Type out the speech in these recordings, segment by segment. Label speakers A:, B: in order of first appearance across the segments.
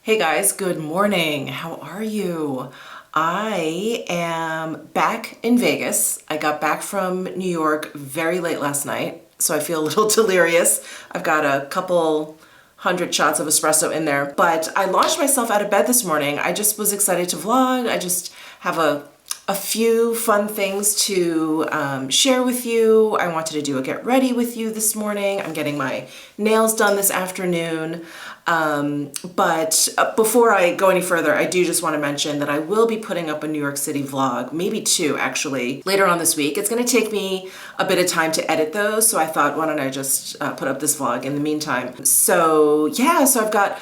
A: Hey guys, good morning. How are you? I am back in Vegas. I got back from New York very late last night, so I feel a little delirious. I've got a couple hundred shots of espresso in there, but I launched myself out of bed this morning. I just was excited to vlog. I just have a few fun things to share with you. I wanted to do a get ready with you this morning. I'm getting my nails done this afternoon. But before I go any further, I do just want to mention that I will be putting up a New York City vlog, maybe two actually, later on this week. It's going to take me a bit of time to edit those, so I thought, why don't I just put up this vlog in the meantime. So yeah, so I've got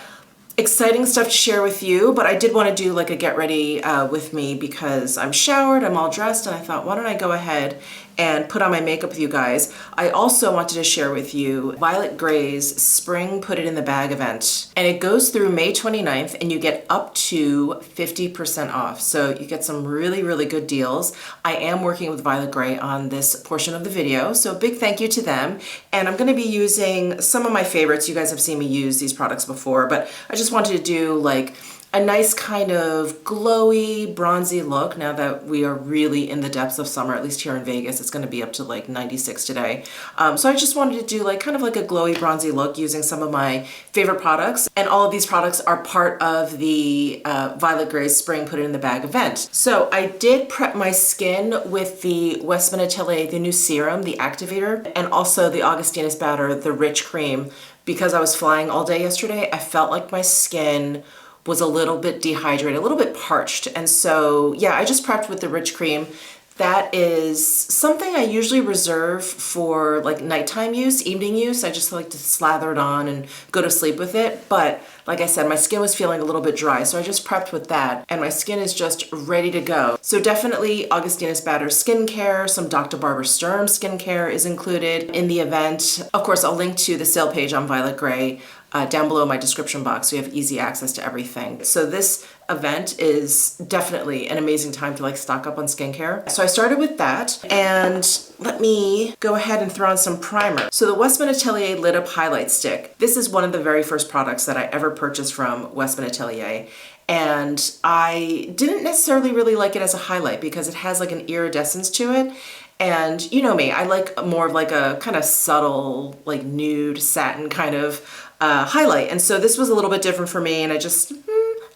A: exciting stuff to share with you, but I did want to do like a get ready with me because I'm showered, I'm all dressed, and I thought, why don't I go ahead and put on my makeup with you guys. I also wanted to share with you Violet Gray's Spring Put It in the Bag event. And it goes through May 29th and you get up to 50% off. So you get some really, really good deals. I am working with Violet Gray on this portion of the video, so big thank you to them. And I'm gonna be using some of my favorites. You guys have seen me use these products before, but I just wanted to do like a nice kind of glowy, bronzy look now that we are really in the depths of summer, at least here in Vegas. It's going to be up to like 96 today. So I just wanted to do like kind of like a glowy, bronzy look using some of my favorite products. And all of these products are part of the Violet Gray's Spring Put It in the Bag event. So I did prep my skin with the Westman Atelier, the new serum, the activator, and also the Augustinus Batter, the rich cream. Because I was flying all day yesterday, I felt like my skin was a little bit dehydrated, a little bit parched. And so, yeah, I just prepped with the rich cream. That is something I usually reserve for like nighttime use, evening use. I just like to slather it on and go to sleep with it. But like I said, my skin was feeling a little bit dry, so I just prepped with that. And my skin is just ready to go. So definitely Augustinus Batter skincare, some Dr. Barbara Sturm skincare is included in the event. Of course, I'll link to the sale page on Violet Gray down below my description box, so you have easy access to everything. So this event is definitely an amazing time to like stock up on skincare. So I started with that, and let me go ahead and throw on some primer. So the Westman Atelier Lit Up Highlight Stick. This is one of the very first products that I ever purchased from Westman Atelier. And I didn't necessarily really like it as a highlight because it has like an iridescence to it. And you know me, I like more of like a kind of subtle, like nude satin kind of highlight. And so this was a little bit different for me, and I just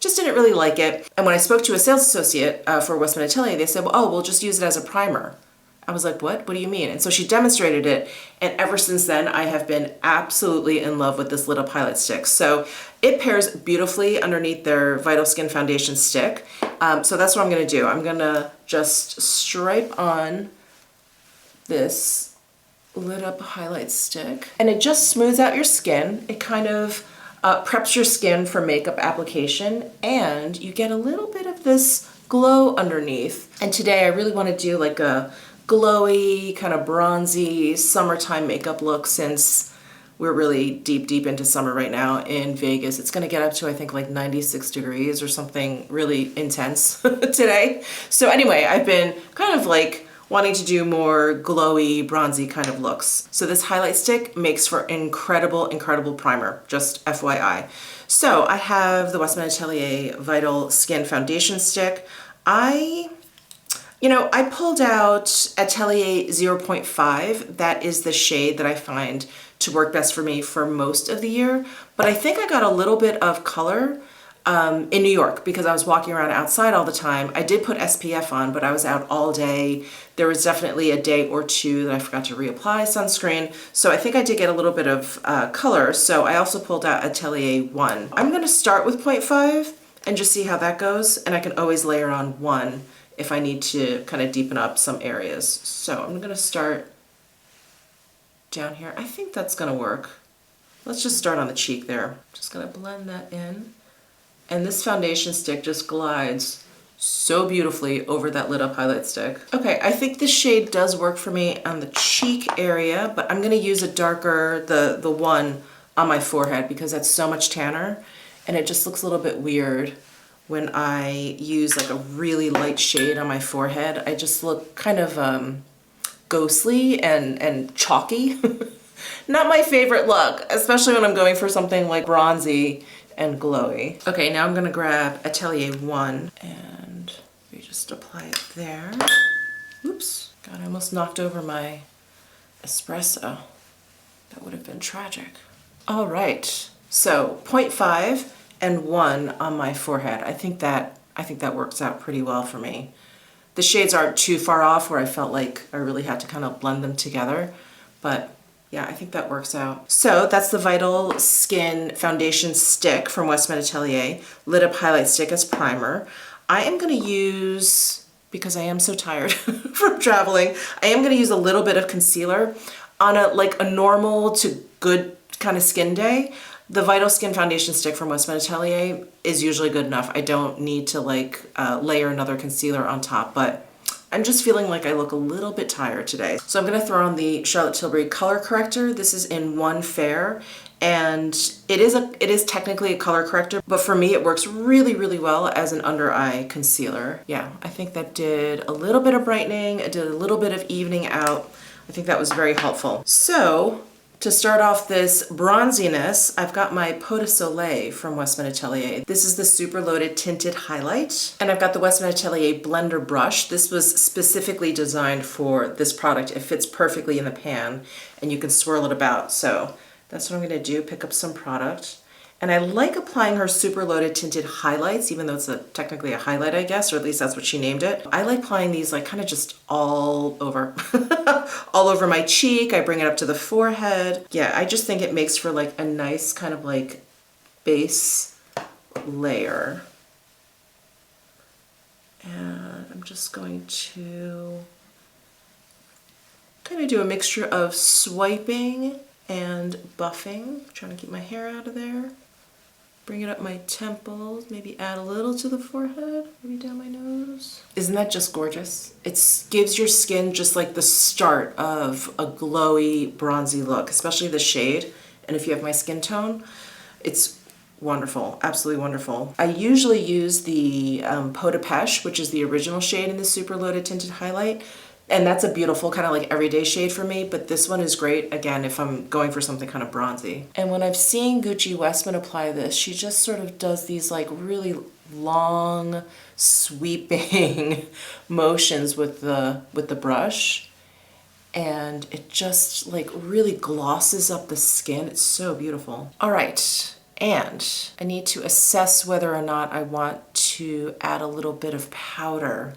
A: didn't really like it. And when I spoke to a sales associate for Westman Atelier, they said, well, oh, we'll just use it as a primer. I was like, what? What do you mean? And so she demonstrated it, and ever since then, I have been absolutely in love with this Lit Up Highlight Stick. So it pairs beautifully underneath their Vital Skin Foundation stick. So that's what I'm gonna do. I'm gonna just stripe on this Lit Up Highlight Stick, and it just smooths out your skin. It kind of preps your skin for makeup application, and you get a little bit of this glow underneath. And today I really want to do like a glowy, kind of bronzy summertime makeup look, since we're really deep into summer right now in Vegas. It's going to get up to, I think, like 96 degrees or something really intense today. So anyway, I've been kind of like wanting to do more glowy, bronzy kind of looks. So this highlight stick makes for incredible, incredible primer, just FYI. So I have the Westman Atelier Vital Skin Foundation Stick. I pulled out Atelier 0.5. That is the shade that I find to work best for me for most of the year. But I think I got a little bit of color in New York because I was walking around outside all the time. I did put SPF on, but I was out all day. There was definitely a day or two that I forgot to reapply sunscreen. So I think I did get a little bit of color. So I also pulled out Atelier 1. I'm going to start with 0.5 and just see how that goes. And I can always layer on 1 if I need to kind of deepen up some areas. So I'm going to start down here. I think that's going to work. Let's just start on the cheek there. Just going to blend that in. And this foundation stick just glides so beautifully over that Lit Up Highlight Stick. Okay, I think this shade does work for me on the cheek area, but I'm gonna use a darker, the one on my forehead, because that's so much tanner, and it just looks a little bit weird when I use like a really light shade on my forehead. I just look kind of ghostly and chalky. Not my favorite look, especially when I'm going for something like bronzy and glowy. Okay, now I'm gonna grab Atelier 1 and we just apply it there. Oops, God, I almost knocked over my espresso. That would have been tragic. All right, so 0.5 and 1 on my forehead. I think that works out pretty well for me. The shades aren't too far off where I felt like I really had to kind of blend them together, but yeah, I think that works out. So that's the Vital Skin Foundation Stick from Westman Atelier, Lit Up Highlight Stick as primer. I am gonna use, because I am so tired from traveling, I am gonna use a little bit of concealer on a normal to good kind of skin day. The Vital Skin Foundation Stick from Westman Atelier is usually good enough. I don't need to layer another concealer on top, but I'm just feeling like I look a little bit tired today. So I'm gonna throw on the Charlotte Tilbury Color Corrector. This is in 1 Fair, and it is technically a color corrector, but for me it works really, really well as an under eye concealer. Yeah, I think that did a little bit of brightening, it did a little bit of evening out. I think that was very helpful. So to start off this bronziness, I've got my Pot de Soleil from Westman Atelier. This is the super loaded tinted highlight. And I've got the Westman Atelier blender brush. This was specifically designed for this product. It fits perfectly in the pan and you can swirl it about. So that's what I'm gonna do, pick up some product. And I like applying her super loaded tinted highlights, even though it's technically a highlight, I guess, or at least that's what she named it. I like applying these like kind of just all over, all over my cheek. I bring it up to the forehead. Yeah, I just think it makes for like a nice kind of like base layer. And I'm just going to kind of do a mixture of swiping and buffing, trying to keep my hair out of there. Bring it up my temples, maybe add a little to the forehead, maybe down my nose. Isn't that just gorgeous? It gives your skin just like the start of a glowy, bronzy look, especially the shade. And if you have my skin tone, it's wonderful, absolutely wonderful. I usually use the Pot de Pêche, which is the original shade in the super loaded tinted highlight. And that's a beautiful kind of like everyday shade for me, but this one is great, again, if I'm going for something kind of bronzy. And when I've seen Gucci Westman apply this, she just sort of does these like really long, sweeping motions with the brush. And it just like really glosses up the skin. It's so beautiful. All right, and I need to assess whether or not I want to add a little bit of powder.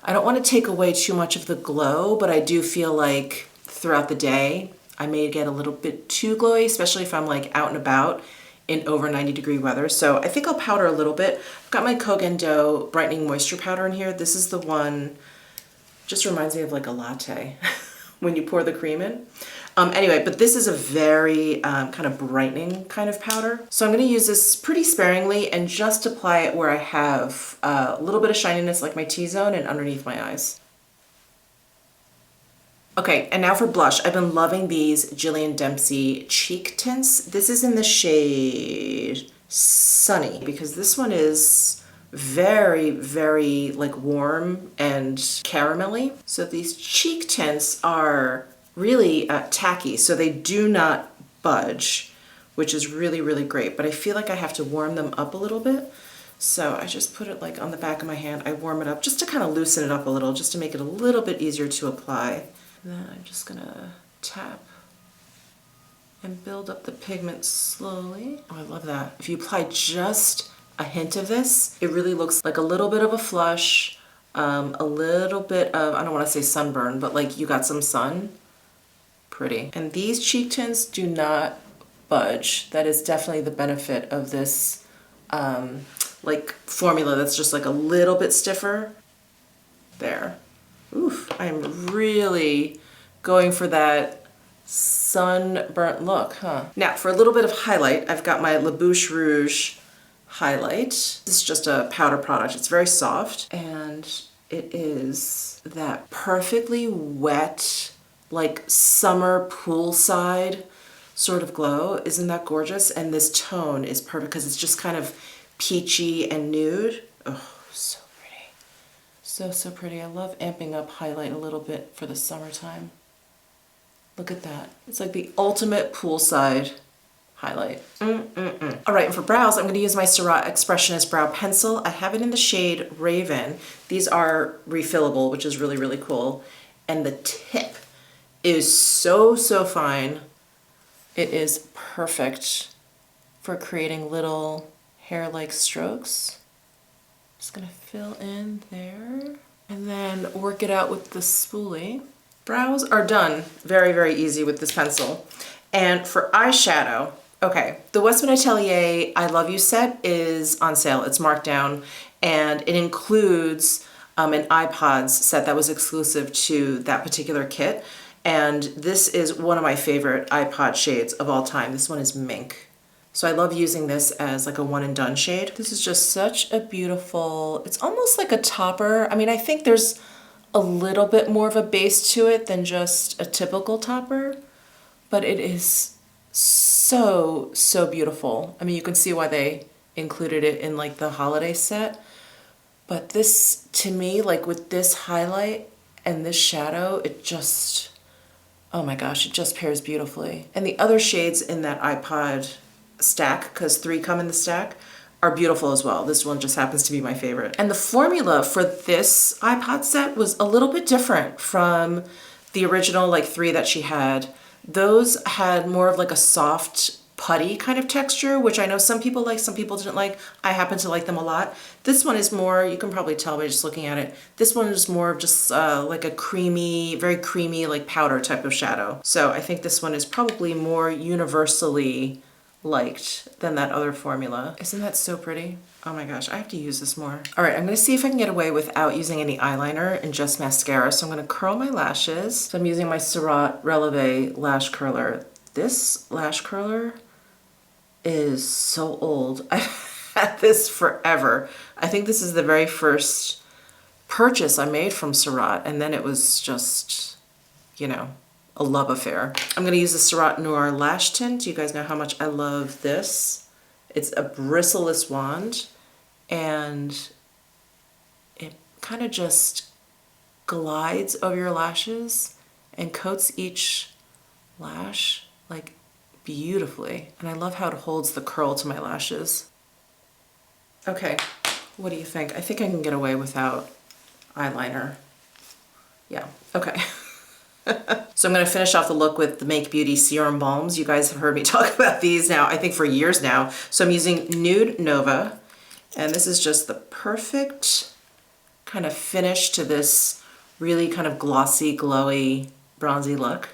A: I don't want to take away too much of the glow, but I do feel like throughout the day, I may get a little bit too glowy, especially if I'm like out and about in over 90-degree weather. So I think I'll powder a little bit. I've got my Kogan Dough Brightening Moisture Powder in here. This is the one, just reminds me of like a latte when you pour the cream in. Anyway, but this is a very kind of brightening kind of powder. So I'm gonna use this pretty sparingly and just apply it where I have a little bit of shininess like my T-zone and underneath my eyes. Okay, and now for blush. I've been loving these Jillian Dempsey cheek tints. This is in the shade Sunny, because this one is very, very like warm and caramelly. So these cheek tints are really tacky, so they do not budge, which is really, really great. But I feel like I have to warm them up a little bit. So I just put it like on the back of my hand. I warm it up just to kind of loosen it up a little, just to make it a little bit easier to apply. And then I'm just gonna tap and build up the pigment slowly. Oh, I love that. If you apply just a hint of this, it really looks like a little bit of a flush, a little bit of, I don't want to say sunburn, but like you got some sun. Pretty. And these cheek tints do not budge. That is definitely the benefit of this like formula that's just like a little bit stiffer. There. Oof, I'm really going for that sunburnt look, huh? Now for a little bit of highlight, I've got my La Bouche Rouge highlight. This is just a powder product. It's very soft and it is that perfectly wet, like summer poolside sort of glow. Isn't that gorgeous? And this tone is perfect because it's just kind of peachy and nude. Oh, so pretty. So, so pretty. I love amping up highlight a little bit for the summertime. Look at that. It's like the ultimate poolside highlight. All right, and for brows, I'm gonna use my Surratt Expressionist Brow Pencil. I have it in the shade Raven. These are refillable, which is really, really cool. And the tip is so, so fine. It is perfect for creating little hair-like strokes. Just gonna fill in there and then work it out with the spoolie. Brows are done very, very easy with this pencil. And for eyeshadow, okay, the Westman Atelier I Love You set is on sale. It's marked down, and it includes an iPods set that was exclusive to that particular kit. And this is one of my favorite iPod shades of all time. This one is Mink. So I love using this as like a one and done shade. This is just such a beautiful, it's almost like a topper. I mean, I think there's a little bit more of a base to it than just a typical topper, but it is so, so beautiful. I mean, you can see why they included it in like the holiday set, but this, to me, like with this highlight and this shadow, it just, oh my gosh, it just pairs beautifully. And the other shades in that iPod stack, because 3 come in the stack, are beautiful as well. This one just happens to be my favorite. And the formula for this iPod set was a little bit different from the original like 3 that she had. Those had more of like a soft putty kind of texture, which I know some people like, some people didn't like. I happen to like them a lot. This one is more, you can probably tell by just looking at it, this one is more of just like a creamy, very creamy like powder type of shadow. So I think this one is probably more universally liked than that other formula. Isn't that so pretty? Oh my gosh, I have to use this more. All right, I'm gonna see if I can get away without using any eyeliner and just mascara. So I'm gonna curl my lashes. So I'm using my Surratt Releve lash curler. This lash curler is so old. I've had this forever. I think this is the very first purchase I made from Surratt, and then it was just, you know, a love affair. I'm gonna use the Surratt Noir Lash Tint. You guys know how much I love this. It's a bristleless wand, and it kind of just glides over your lashes and coats each lash like beautifully. And I love how it holds the curl to my lashes. Okay, what do you think? I think I can get away without eyeliner. Yeah, okay. So I'm going to finish off the look with the Make Beauty Serum Balms. You guys have heard me talk about these now, I think for years now. So I'm using Nude Nova, and this is just the perfect kind of finish to this really kind of glossy, glowy, bronzy look,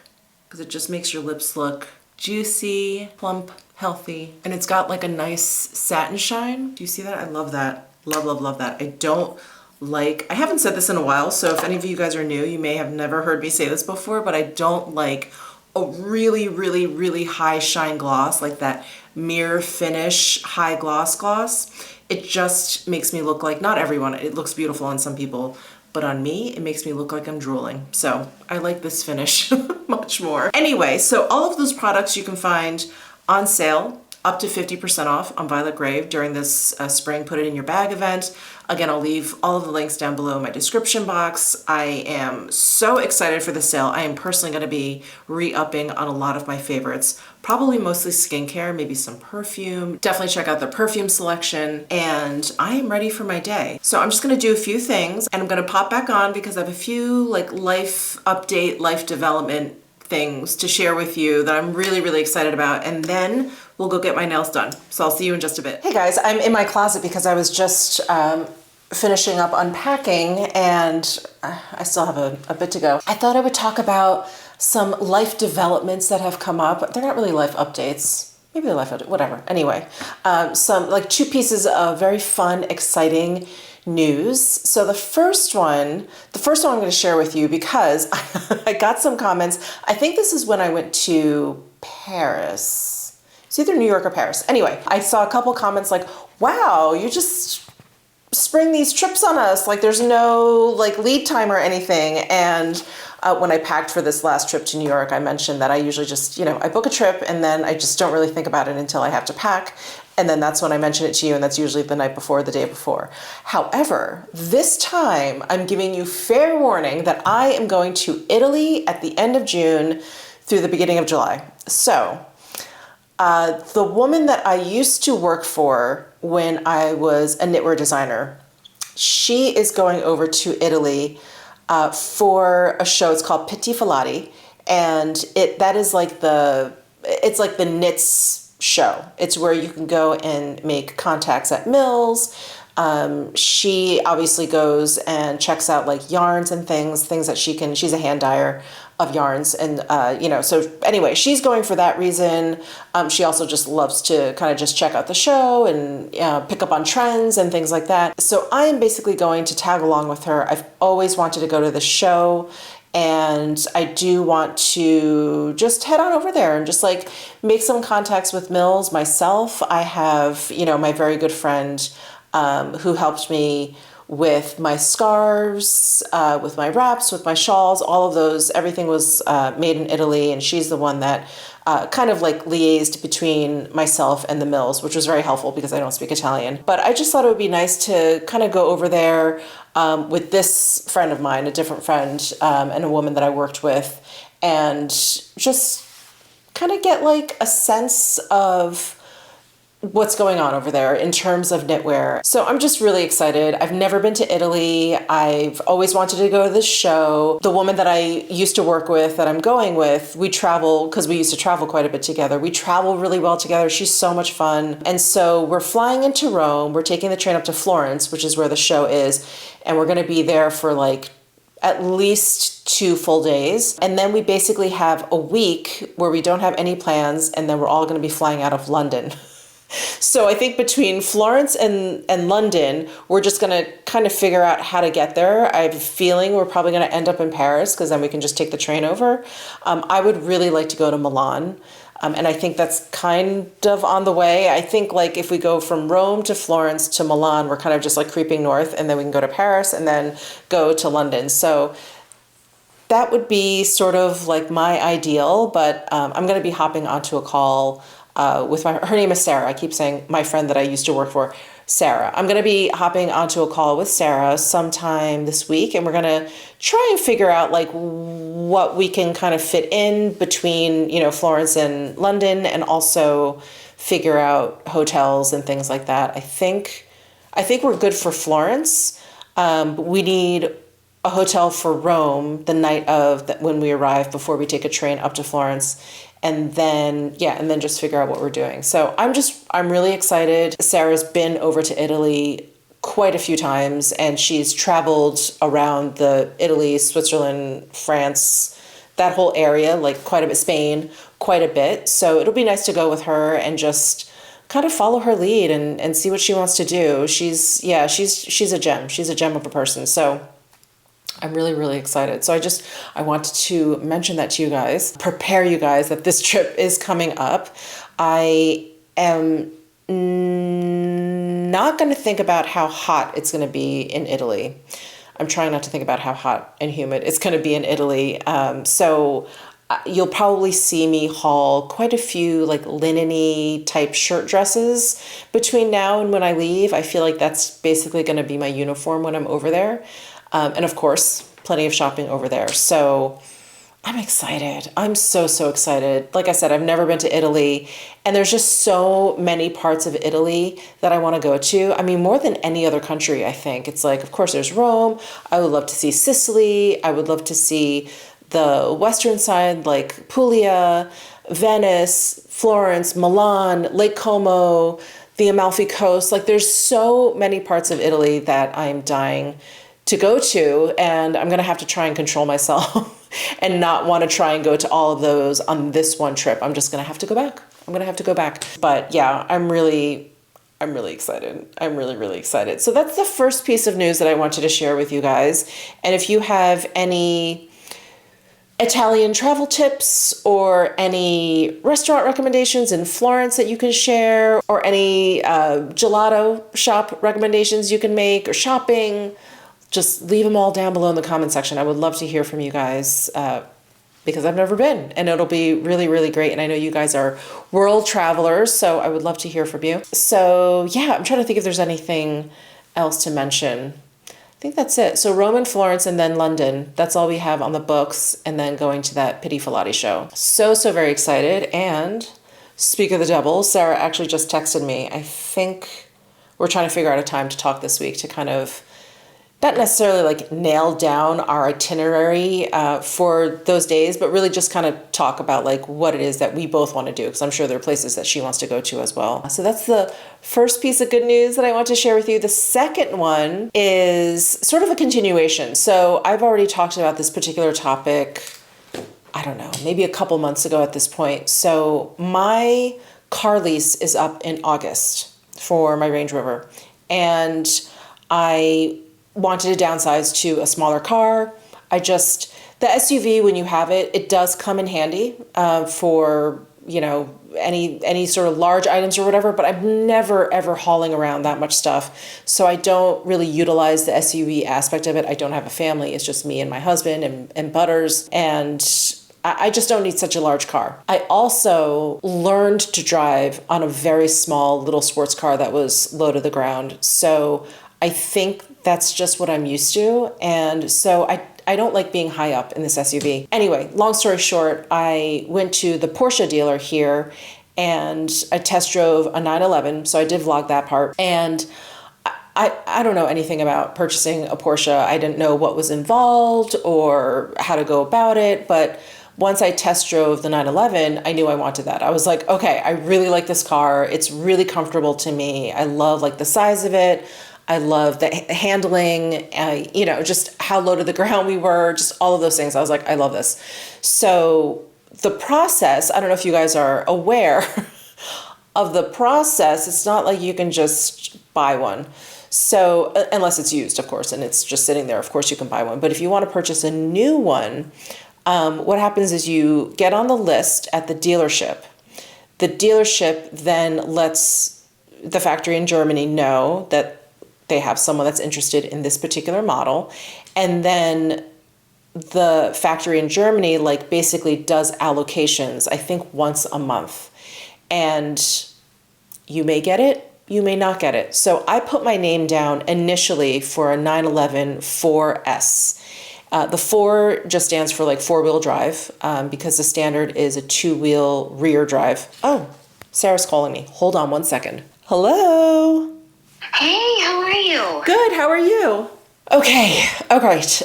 A: because it just makes your lips look juicy, plump, healthy, and it's got like a nice satin shine. Do you see that? I love that. Love, love, love that. I haven't said this in a while, so if any of you guys are new, you may have never heard me say this before, but I don't like a really, really, really high shine gloss, like that mirror finish high gloss. It just makes me look like, not everyone, it looks beautiful on some people, but on me, it makes me look like I'm drooling. So I like this finish much more. Anyway, so all of those products you can find on sale, up to 50% off on Violet Grave during this spring Put It In Your Bag event. Again, I'll leave all of the links down below in my description box. I am so excited for the sale. I am personally gonna be re-upping on a lot of my favorites, probably mostly skincare, maybe some perfume. Definitely check out the perfume selection, and I am ready for my day. So I'm just gonna do a few things, and I'm gonna pop back on because I have a few like life update, life development things to share with you that I'm really, really excited about, and then we'll go get my nails done. So I'll see you in just a bit. Hey guys, I'm in my closet because I was just finishing up unpacking, and I still have a bit to go. I thought I would talk about some life developments that have come up. They're not really life updates. Maybe they're life updates, whatever. Anyway, some like 2 pieces of very fun, exciting news. So the first one I'm going to share with you because I got some comments. I think this is when I went to Paris. It's either New York or Paris. Anyway, I saw a couple comments like, wow, you just spring these trips on us. Like there's no like lead time or anything. And when I packed for this last trip to New York, I mentioned that I usually just, I book a trip and then I just don't really think about it until I have to pack. And then that's when I mention it to you, and that's usually the night before, the day before. However, this time I'm giving you fair warning that I am going to Italy at the end of June through the beginning of July. So The woman that I used to work for when I was a knitwear designer, she is going over to Italy for a show. It's called Pkwy, and that is like it's like the knits show. It's where you can go and make contacts at mills. She obviously goes and checks out like yarns and things that she's a hand dyer of yarns. And, so anyway, she's going for that reason. She also just loves to kind of just check out the show and pick up on trends and things like that. So I am basically going to tag along with her. I've always wanted to go to the show. And I do want to just head on over there and just like make some contacts with mills myself. I have, my very good friend who helped me with my scarves, with my wraps, with my shawls, all of those. Everything was made in Italy, and she's the one that kind of like liaised between myself and the mills, which was very helpful because I don't speak Italian. But I just thought it would be nice to kind of go over there with this friend of mine, a different friend, and a woman that I worked with, and just kind of get like a sense of what's going on over there in terms of knitwear. So I'm just really excited. I've never been to Italy. I've always wanted to go to this show. The woman that I used to work with, that I'm going with, we travel, because we used to travel quite a bit together. We travel really well together. She's so much fun. And so we're flying into Rome. We're taking the train up to Florence, which is where the show is. And we're going to be there for like at least 2 full days. And then we basically have a week where we don't have any plans. And then we're all going to be flying out of London. So I think between Florence and London, we're just going to kind of figure out how to get there. I have a feeling we're probably going to end up in Paris because then we can just take the train over. I would really like to go to Milan. And I think that's kind of on the way. I think like if we go from Rome to Florence to Milan, we're kind of just like creeping north, and then we can go to Paris and then go to London. So that would be sort of like my ideal, but I'm going to be hopping onto a call with her name is Sarah. I keep saying my friend that I used to work for, Sarah. I'm going to be hopping onto a call with Sarah sometime this week, and we're going to try and figure out like what we can kind of fit in between, Florence and London, and also figure out hotels and things like that. I think we're good for Florence. But we need a hotel for Rome the night of when we arrive before we take a train up to Florence. And then just figure out what we're doing. So I'm really excited. Sarah's been over to Italy quite a few times, and she's traveled around the Italy, Switzerland, France, that whole area, like quite a bit, Spain, quite a bit. So it'll be nice to go with her and just kind of follow her lead and see what she wants to do. She's a gem. She's a gem of a person. So I'm really, really excited. So I wanted to mention that to you guys, prepare you guys that this trip is coming up. I am not going to think about how hot it's going to be in Italy. I'm trying not to think about how hot and humid it's going to be in Italy. So you'll probably see me haul quite a few like linen-y type shirt dresses between now and when I leave. I feel like that's basically going to be my uniform when I'm over there. And of course, plenty of shopping over there. So I'm excited. I'm so, so excited. Like I said, I've never been to Italy, and there's just so many parts of Italy that I want to go to. I mean, more than any other country, I think. It's like, of course, there's Rome. I would love to see Sicily. I would love to see the western side, like Puglia, Venice, Florence, Milan, Lake Como, the Amalfi Coast. Like, there's so many parts of Italy that I'm dying to go to, and I'm going to have to try and control myself and not want to try and go to all of those on this one trip. I'm just going to have to go back. But yeah, I'm really excited. I'm really, really excited. So that's the first piece of news that I wanted to share with you guys. And if you have any Italian travel tips or any restaurant recommendations in Florence that you can share, or any gelato shop recommendations you can make, or shopping, just leave them all down below in the comment section. I would love to hear from you guys because I've never been, and it'll be really, really great. And I know you guys are world travelers, so I would love to hear from you. So yeah, I'm trying to think if there's anything else to mention. I think that's it. So Rome and Florence, and then London. That's all we have on the books, and then going to that Pkwy show. So, so very excited. And Speak of the devil, Sarah actually just texted me. I think we're trying to figure out a time to talk this week to kind of not necessarily like nail down our itinerary for those days, but really just kind of talk about like what it is that we both want to do, because I'm sure there are places that she wants to go to as well. So that's the first piece of good news that I want to share with you. The second one is sort of a continuation. So I've already talked about this particular topic, I don't know, maybe a couple months ago at this point. So my car lease is up in August for my Range Rover, and I wanted to downsize to a smaller car. The SUV, when you have it, it does come in handy for, you know, any sort of large items or whatever, but I'm never ever hauling around that much stuff. So I don't really utilize the SUV aspect of it. I don't have a family. It's just me and my husband and Butters, and I just don't need such a large car. I also learned to drive on a very small little sports car that was low to the ground. So I think that's just what I'm used to. And so I don't like being high up in this SUV. Anyway, long story short, I went to the Porsche dealer here and I test drove a 911. So I did vlog that part. And I don't know anything about purchasing a Porsche. I didn't know what was involved or how to go about it. But once I test drove the 911, I knew I wanted that. I was like, okay, I really like this car. It's really comfortable to me. I love like the size of it. I love the handling, you know, just how low to the ground we were, just all of those things. I was like, I love this. So the process, I don't know if you guys are aware of the process. It's not like you can just buy one. So unless it's used, of course, and it's just sitting there, of course you can buy one. But if you want to purchase a new one, what happens is you get on the list at the dealership. The dealership then lets the factory in Germany know that they have someone that's interested in this particular model. And then the factory in Germany like basically does allocations, I think once a month. And you may get it, you may not get it. So I put my name down initially for a 911 4S. The 4 just stands for like 4-wheel drive because the standard is a 2-wheel rear drive. Oh, Sarah's calling me. Hold on one second. Hello.
B: Hey, how are you?
A: Good, how are you? Okay, all right.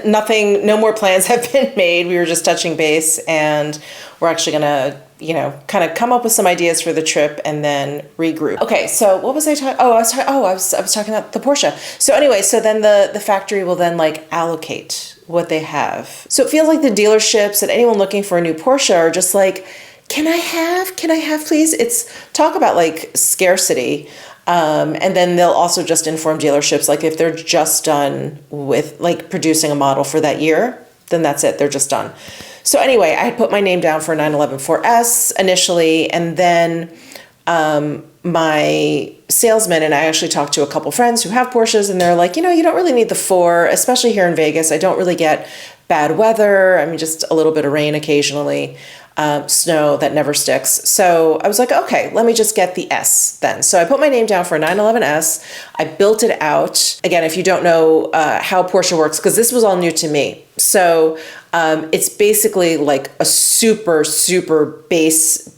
A: Nothing, no more plans have been made. We were just touching base, and we're actually gonna, you know, kind of come up with some ideas for the trip and then regroup. Okay, so what was I talking? I was talking about the Porsche. So anyway, so then the factory will then like allocate what they have. So it feels like the dealerships and anyone looking for a new Porsche are just like, can I have, please? It's talk about like scarcity. And then they'll also just inform dealerships, like if they're just done with like producing a model for that year, then that's it. They're just done. So anyway, I had put my name down for a 911 4S initially, and then my salesman and I actually talked to a couple friends who have Porsches, and they're like, you know, you don't really need the 4, especially here in Vegas. I don't really get bad weather. I mean, just a little bit of rain occasionally. Snow that never sticks. So I was like, okay, let me just get the S then. So I put my name down for a 911S. I built it out. Again, if you don't know how Porsche works, because this was all new to me. So it's basically like a super, super base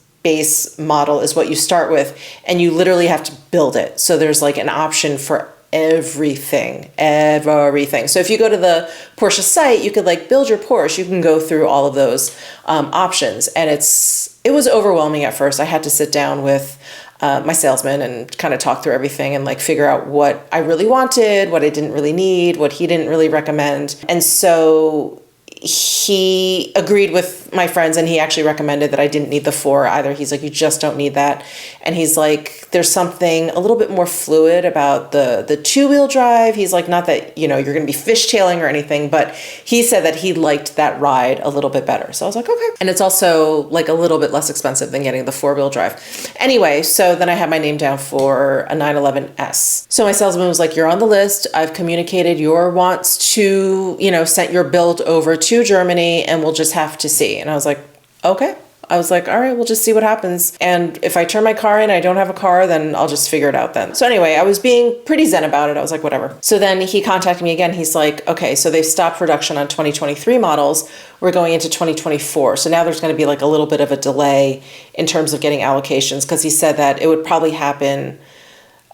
A: model is what you start with, and you literally have to build it. So there's like an option for everything. So if you go to the Porsche site, you could like build your Porsche. You can go through all of those options, and it was overwhelming at first. I had to sit down with my salesman and kind of talk through everything and like figure out what I really wanted, what I didn't really need, what he didn't really recommend. And so he agreed with my friends, and he actually recommended that I didn't need the 4 either. He's like, you just don't need that. And he's like, there's something a little bit more fluid about the 2-wheel drive. He's like, not that, you know, you're going to be fishtailing or anything, but he said that he liked that ride a little bit better. So I was like, okay. And it's also like a little bit less expensive than getting the 4-wheel drive. Anyway, so then I had my name down for a 911S. So my salesman was like, you're on the list. I've communicated your wants to, you know, sent your build over to Germany, and we'll just have to see. And I was like, okay, I was like, all right, we'll just see what happens. And if I turn my car in, I don't have a car, then I'll just figure it out then. So anyway, I was being pretty zen about it. I was like, whatever. So then he contacted me again. He's like, okay, so they've stopped production on 2023 models. We're going into 2024. So now there's going to be like a little bit of a delay in terms of getting allocations, because he said that it would probably happen,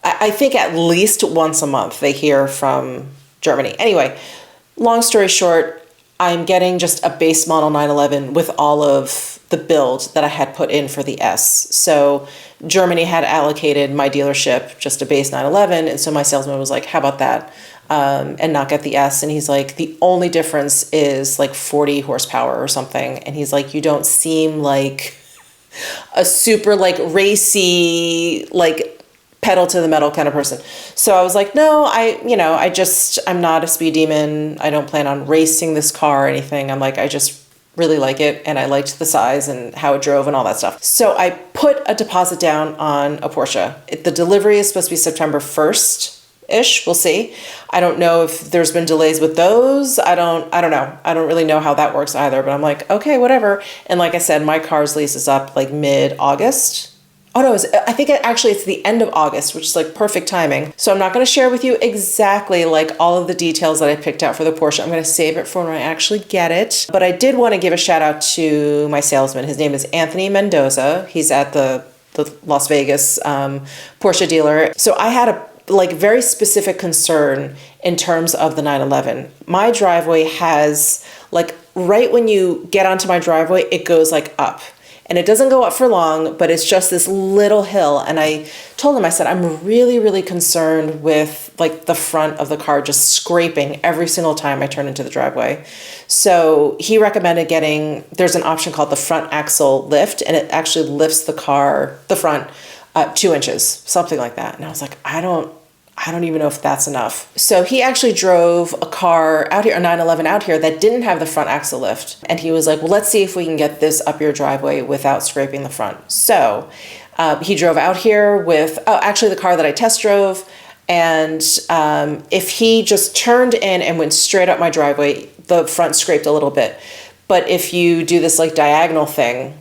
A: I think at least once a month they hear from Germany. Anyway, long story short, I'm getting just a base model 911 with all of the build that I had put in for the S. So Germany had allocated my dealership just a base 911, and so my salesman was like, how about that? And not get the S. And he's like, the only difference is like 40 horsepower or something. And he's like, you don't seem like a super like racy, like pedal to the metal kind of person. So I was like, no, I'm not a speed demon. I don't plan on racing this car or anything. I'm like, I just really like it, and I liked the size and how it drove and all that stuff. So I put a deposit down on a Porsche. The delivery is supposed to be September 1st-ish. We'll see. I don't know if there's been delays with those. I don't know. I don't really know how that works either, but I'm like, okay, whatever. And like I said, my car's lease is up like mid-August. Oh no, I think it's the end of August, which is like perfect timing. So I'm not going to share with you exactly like all of the details that I picked out for the Porsche. I'm going to save it for when I actually get it. But I did want to give a shout out to my salesman. His name is Anthony Mendoza. He's at the Las Vegas Porsche dealer. So I had a like very specific concern in terms of the 911. My driveway has like, right when you get onto my driveway, it goes like up. And it doesn't go up for long, but it's just this little hill. And I told him, I said, I'm really, really concerned with like the front of the car just scraping every single time I turn into the driveway. So he recommended there's an option called the front axle lift, and it actually lifts the front 2 inches, something like that. And I was like, I don't even know if that's enough. So he actually drove a car out here, a 911 out here, that didn't have the front axle lift. And he was like, well, let's see if we can get this up your driveway without scraping the front. So he drove out here with, actually the car that I test drove. And if he just turned in and went straight up my driveway, the front scraped a little bit. But if you do this like diagonal thing,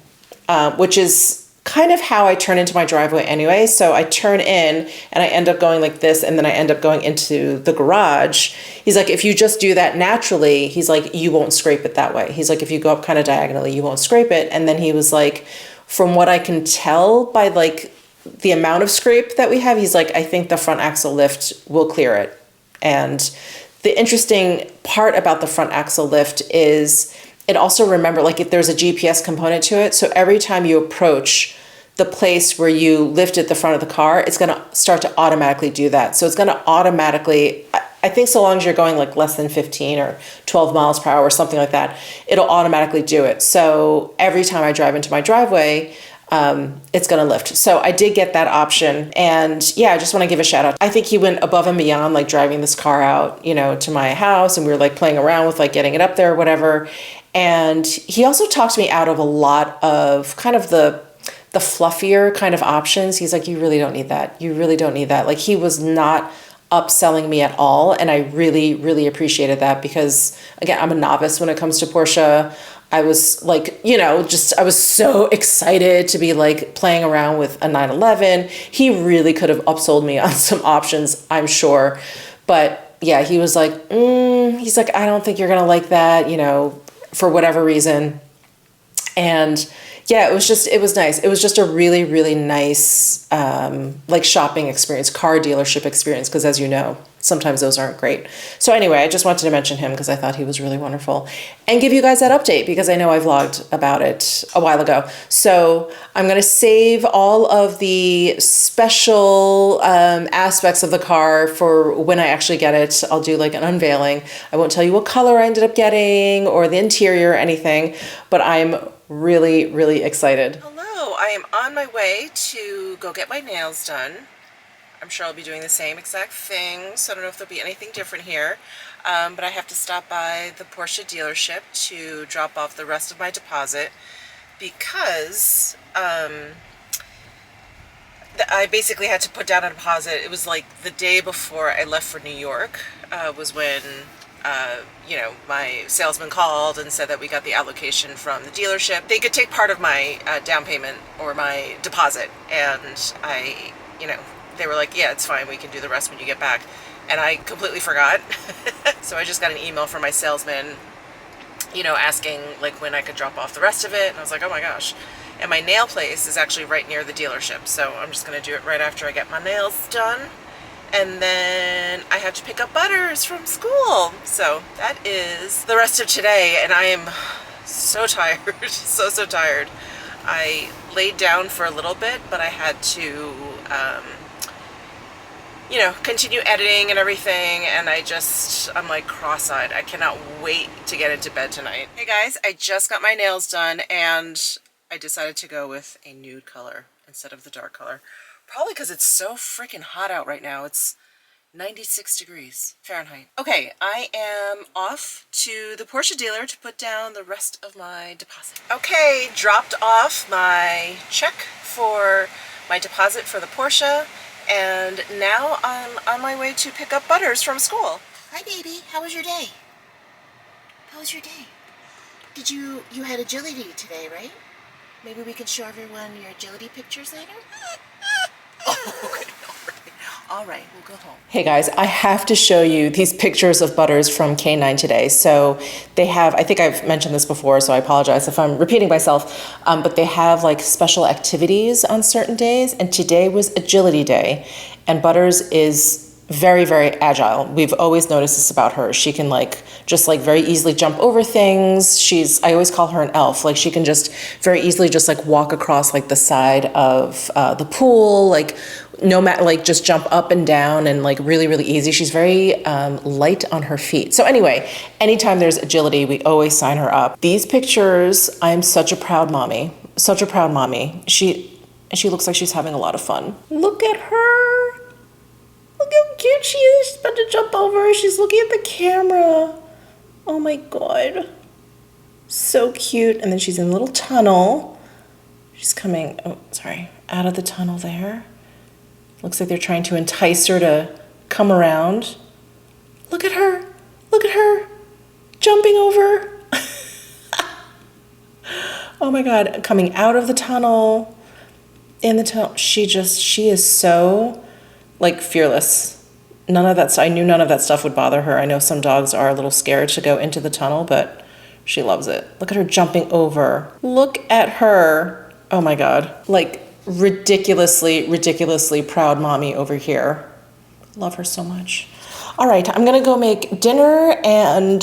A: which is kind of how I turn into my driveway anyway. So I turn in and I end up going like this, and then I end up going into the garage. He's like, if you just do that naturally, he's like, you won't scrape it that way. He's like, if you go up kind of diagonally, you won't scrape it. And then he was like, from what I can tell by like the amount of scrape that we have, he's like, I think the front axle lift will clear it. And the interesting part about the front axle lift is it also, remember, like if there's a GPS component to it, so every time you approach the place where you lifted the front of the car, it's going to start to automatically do that. So it's going to automatically, I think so long as you're going like less than 15 or 12 miles per hour or something like that, it'll automatically do it. So every time I drive into my driveway, it's going to lift. So I did get that option. And yeah, I just want to give a shout out. I think he went above and beyond like driving this car out, to my house, and we were like playing around with like getting it up there or whatever. And he also talked me out of a lot of kind of the fluffier kind of options. He's like, you really don't need that. You really don't need that. Like, he was not upselling me at all. And I really, really appreciated that, because again, I'm a novice when it comes to Porsche. I was like, I was so excited to be like playing around with a 911. He really could have upsold me on some options, I'm sure. But yeah, he was like, he's like, I don't think you're going to like that, for whatever reason. And yeah, it was nice. It was just a really, really nice, like shopping experience, car dealership experience. Because as you know, sometimes those aren't great. So anyway, I just wanted to mention him because I thought he was really wonderful, and give you guys that update, because I know I vlogged about it a while ago. So I'm going to save all of the special aspects of the car for when I actually get it. I'll do like an unveiling. I won't tell you what color I ended up getting or the interior or anything, but I'm really, really excited. Hello, I am on my way to go get my nails done. I'm sure I'll be doing the same exact thing, so I don't know if there'll be anything different here. But I have to stop by the Porsche dealership to drop off the rest of my deposit, because I basically had to put down a deposit. It was like the day before I left for New York was when you know, my salesman called and said that we got the allocation from the dealership. They could take part of my down payment or my deposit, and you know, they were like, yeah, it's fine, we can do the rest when you get back. And I completely forgot. So I just got an email from my salesman, you know, asking like when I could drop off the rest of it, and I was like, oh my gosh. And my nail place is actually right near the dealership, so I'm just gonna do it right after I get my nails done. And then I have to pick up Butters from school. So that is the rest of today, and I am so tired, so tired. I laid down for a little bit, but I had to, you know, continue editing and everything, and I'm like cross-eyed. I cannot wait to get into bed tonight. Hey guys, I just got my nails done, and I decided to go with a nude color instead of the dark color. Probably because it's so freaking hot out right now. It's 96 degrees Fahrenheit. Okay, I am off to the Porsche dealer to put down the rest of my deposit. Okay, dropped off my check for my deposit for the Porsche, and now I'm on my way to pick up Butters from school.
B: Hi, baby. How was your day? How was your day? Did you had agility today, right? Maybe we can show everyone your agility pictures later?
A: All right, we'll go home. Hey guys, I have to show you these pictures of Butters from K9 today. So they have, I think I've mentioned this before, so I apologize if I'm repeating myself, but they have like special activities on certain days, and today was Agility Day, and Butters is very, very agile. We've always noticed this about her. She can like just like very easily jump over things. I always call her an elf. Like she can just very easily just like walk across like the side of the pool, like no matter, like just jump up and down, and like really, really easy. She's very light on her feet. So anyway, anytime there's agility, we always sign her up. These pictures, I'm such a proud mommy, such a proud mommy. She looks like she's having a lot of fun. Look at her. Look how cute she is. She's about to jump over. She's looking at the camera. Oh my God. So cute. And then she's in a little tunnel. She's coming, oh, sorry, out of the tunnel there. Looks like they're trying to entice her to come around. Look at her. Look at her. Jumping over. Oh my God. Coming out of the tunnel. In the tunnel. She is so like fearless. None of that stuff. I knew none of that stuff would bother her. I know some dogs are a little scared to go into the tunnel, but she loves it. Look at her jumping over. Look at her. Oh my God. Like ridiculously, ridiculously proud mommy over here. Love her so much. All right, I'm gonna go make dinner, and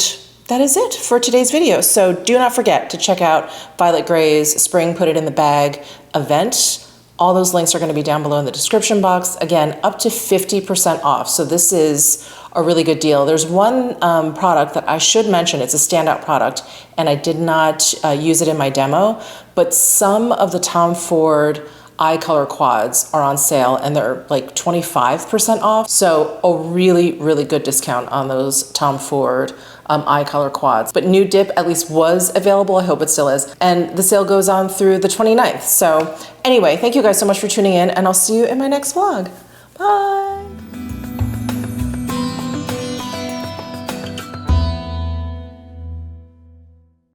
A: that is it for today's video. So do not forget to check out Violet Gray's Spring Put It in the Bag event. All those links are going to be down below in the description box. Again, up to 50% off. So this is a really good deal. There's one product that I should mention. It's a standout product, and I did not use it in my demo, but some of the Tom Ford eye color quads are on sale, and they're like 25% off. So a really, really good discount on those Tom Ford eye color quads. But New Dip at least was available. I hope it still is. And the sale goes on through the 29th. So anyway, thank you guys so much for tuning in, and I'll see you in my next vlog. Bye.